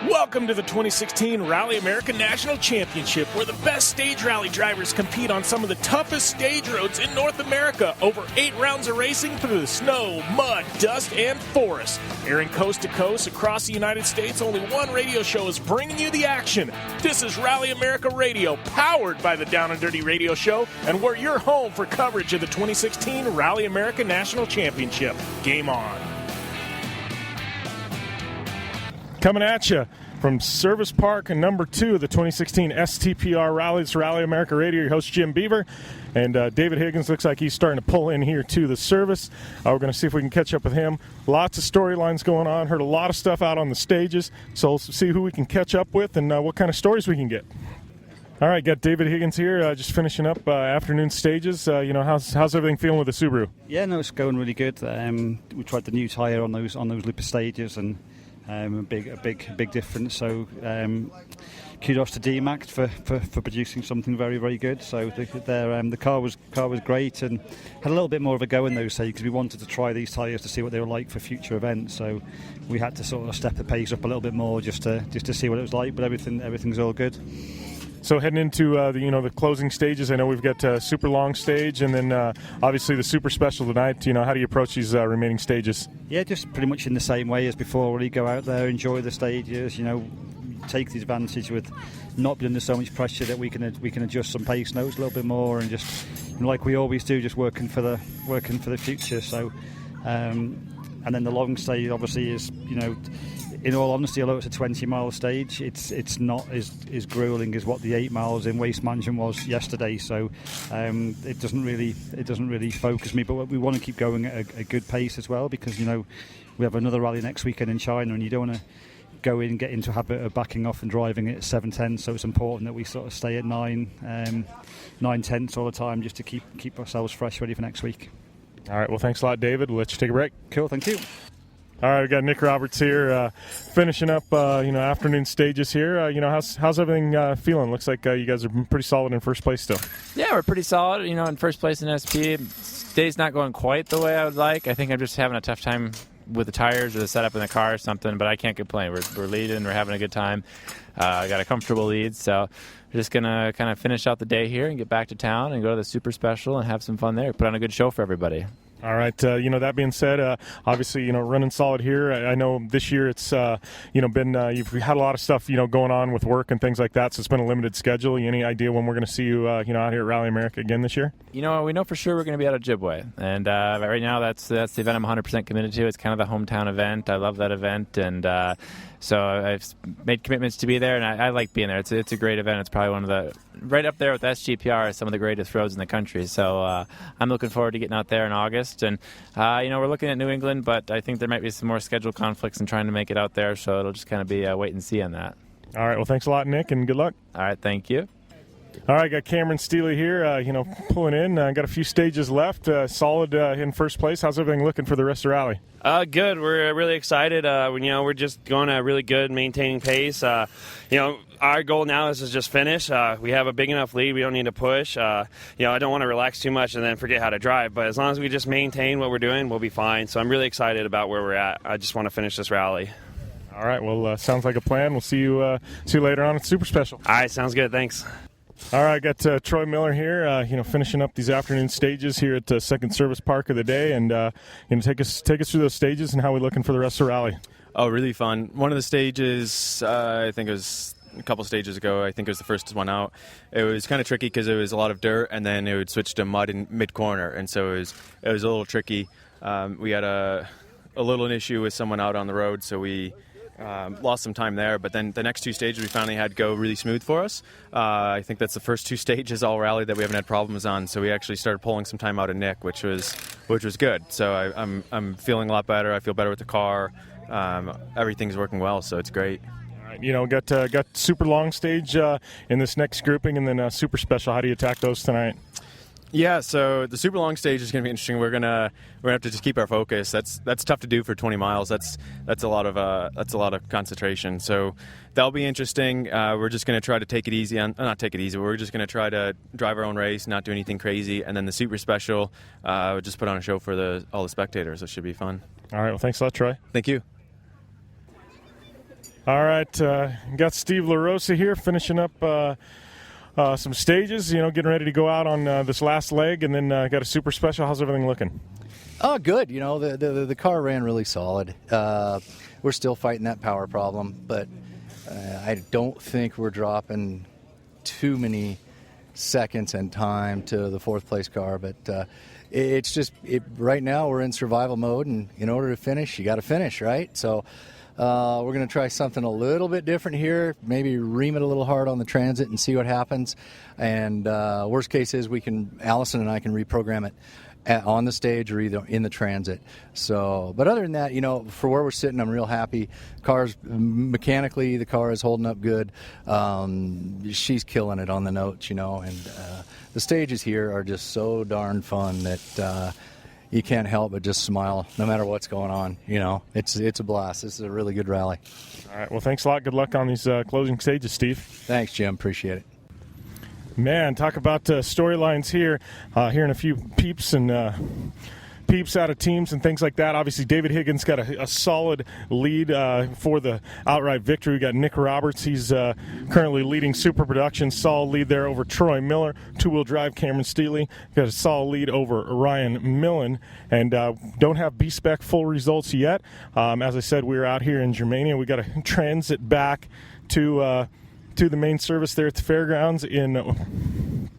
Welcome to the 2016 Rally America National Championship, where the best stage rally drivers compete on some of the toughest stage roads in North America. Over 8 rounds of racing through the snow, mud, dust, and forest. Airing coast to coast across the United States, only one radio show is bringing you the action. This is Rally America Radio, powered by the Down and Dirty Radio Show, and we're your home for coverage of the 2016 Rally America National Championship. Game on. Coming at you from Service Park number 2 of the 2016 STPR Rally. It's Rally America Radio. Your host, Jim Beaver. And David Higgins looks like he's starting to pull in here to the service. We're going to see if we can catch up with him. Lots of storylines going on. Heard a lot of stuff out on the stages. So we'll see who we can catch up with and what kind of stories we can get. All right, got David Higgins here, just finishing up afternoon stages. How's everything feeling with the Subaru? Yeah, no, it's going really good. We tried the new tyre on those Looper stages, and a big difference. So kudos to DMAX for producing something very, very good. So the car was great, and had a little bit more of a go in those stages because we wanted to try these tyres to see what they were like for future events. So we had to sort of step the pace up a little bit more just to see what it was like. But everything's all good. So heading into the closing stages, I know we've got super long stage, and then obviously the super special tonight. How do you approach these remaining stages? Yeah, just pretty much in the same way as before. Really go out there, enjoy the stages. Take the advantage with not being under so much pressure that we can adjust some pace notes a little bit more, and just like we always do, just working for the future. So, and then the long stage obviously is in all honesty, although it's a 20-mile stage, it's not as grueling as what the 8 miles in Waste Management was yesterday. So it doesn't really focus me. But we want to keep going at a good pace as well, because we have another rally next weekend in China, and you don't want to go in and get into a habit of backing off and driving at 7:10. So it's important that we sort of stay at 9:10 all the time, just to keep ourselves fresh, ready for next week. All right. Well, thanks a lot, David. We'll let you take a break. Cool. Thank you. All right, we got Nick Roberts here, finishing up, afternoon stages here. How's everything feeling? Looks like you guys are pretty solid in first place still. Yeah, we're pretty solid, in first place in SP. Day's not going quite the way I would like. I think I'm just having a tough time with the tires or the setup in the car or something, but I can't complain. We're leading, we're having a good time. I got a comfortable lead, so we're just going to kind of finish out the day here and get back to town and go to the Super Special and have some fun there. Put on a good show for everybody. All right. That being said, obviously, running solid here. I know this year it's, been, you've had a lot of stuff, going on with work and things like that. So it's been a limited schedule. Any idea when we're going to see you, out here at Rally America again this year? We know for sure we're going to be out at Ojibwe. And right now that's the event I'm 100% committed to. It's kind of the hometown event. I love that event. And so I've made commitments to be there, and I like being there. It's a great event. It's probably one of the, right up there with SGPR, some of the greatest roads in the country. So I'm looking forward to getting out there in August. And, we're looking at New England, but I think there might be some more schedule conflicts in trying to make it out there. So it'll just kind of be a wait and see on that. All right. Well, thanks a lot, Nick, and good luck. All right. Thank you. All right, got Cameron Steele here, pulling in. Got a few stages left, solid in first place. How's everything looking for the rest of the rally? Good. We're really excited. We're just going at a really good, maintaining pace. Our goal now is to just finish. We have a big enough lead. We don't need to push. I don't want to relax too much and then forget how to drive. But as long as we just maintain what we're doing, we'll be fine. So I'm really excited about where we're at. I just want to finish this rally. All right. Well, sounds like a plan. We'll see you later on at Super Special. All right. Sounds good. Thanks. All right, got Troy Miller here, finishing up these afternoon stages here at Second Service Park of the day, and take us through those stages and how we're looking for the rest of the rally. Oh, really fun. One of the stages, I think it was a couple stages ago, I think it was the first one out. It was kind of tricky because it was a lot of dirt, and then it would switch to mud in mid-corner, and so it was a little tricky. We had a little issue with someone out on the road, so we lost some time there, but then the next 2 stages we finally had go really smooth for us. I think that's the first 2 stages all rally that we haven't had problems on, so we actually started pulling some time out of Nick, which was good. So I'm feeling a lot better. I feel better with the car. Everything's working well, so it's great. All right, got super long stage in this next grouping, and then super special. How do you attack those tonight? Yeah, so the super long stage is going to be interesting. We're gonna have to just keep our focus. That's tough to do for 20 miles. That's a lot of concentration. So that'll be interesting. We're just going to try to take it easy. Not take it easy. We're just going to try to drive our own race, not do anything crazy. And then the super special, we'll just put on a show for all the spectators. It should be fun. All right. Well, thanks a lot, Troy. Thank you. All right, got Steve LaRosa here finishing up some stages, getting ready to go out on this last leg, and then got a super special. How's everything looking? Oh, good. The car ran really solid. We're still fighting that power problem, but I don't think we're dropping too many seconds and time to the fourth place car, but it's just right now we're in survival mode, and in order to finish, you got to finish, right? So we're going to try something a little bit different here, maybe ream it a little hard on the transit and see what happens. And worst case is Allison and I can reprogram it on the stage or either in the transit. So, but other than that, for where we're sitting, I'm real happy. Mechanically, the car is holding up good. She's killing it on the notes, and the stages here are just so darn fun that you can't help but just smile no matter what's going on. It's a blast. This is a really good rally. All right. Well, thanks a lot. Good luck on these closing stages, Steve. Thanks, Jim. Appreciate it. Man, talk about storylines here. Hearing a few peeps out of teams and things like that. Obviously, David Higgins got a solid lead for the outright victory. We got Nick Roberts. He's currently leading Super Production. Solid lead there over Troy Miller. Two-wheel drive Cameron Steele. Got a solid lead over Ryan Millen. And don't have B-Spec full results yet. As I said, we were out here in Germania. We got to transit back to the main service there at the fairgrounds in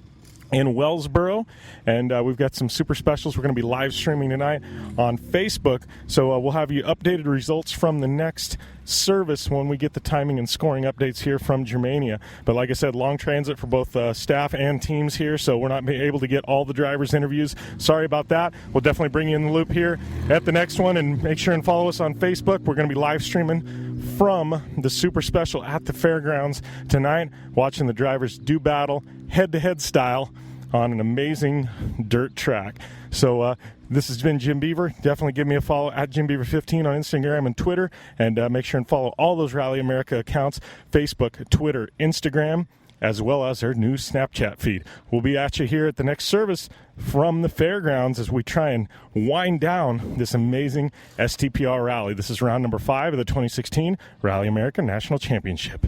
Wellsboro, and we've got some super specials we're going to be live streaming tonight on Facebook, so we'll have you updated results from the next service when we get the timing and scoring updates here from Germania. But like I said, long transit for both staff and teams here, so we're not able to get all the drivers' interviews. Sorry about that. We'll definitely bring you in the loop here at the next one, and make sure and follow us on Facebook. We're going to be live streaming from the super special at the fairgrounds tonight, watching the drivers do battle head-to-head style on an amazing dirt track. So this has been Jim Beaver. Definitely give me a follow at JimBeaver15 on Instagram and Twitter, and make sure and follow all those Rally America accounts, Facebook, Twitter, Instagram, as well as our new Snapchat feed. We'll be at you here at the next service from the fairgrounds as we try and wind down this amazing STPR Rally. This is round number 5 of the 2016 Rally America National Championship.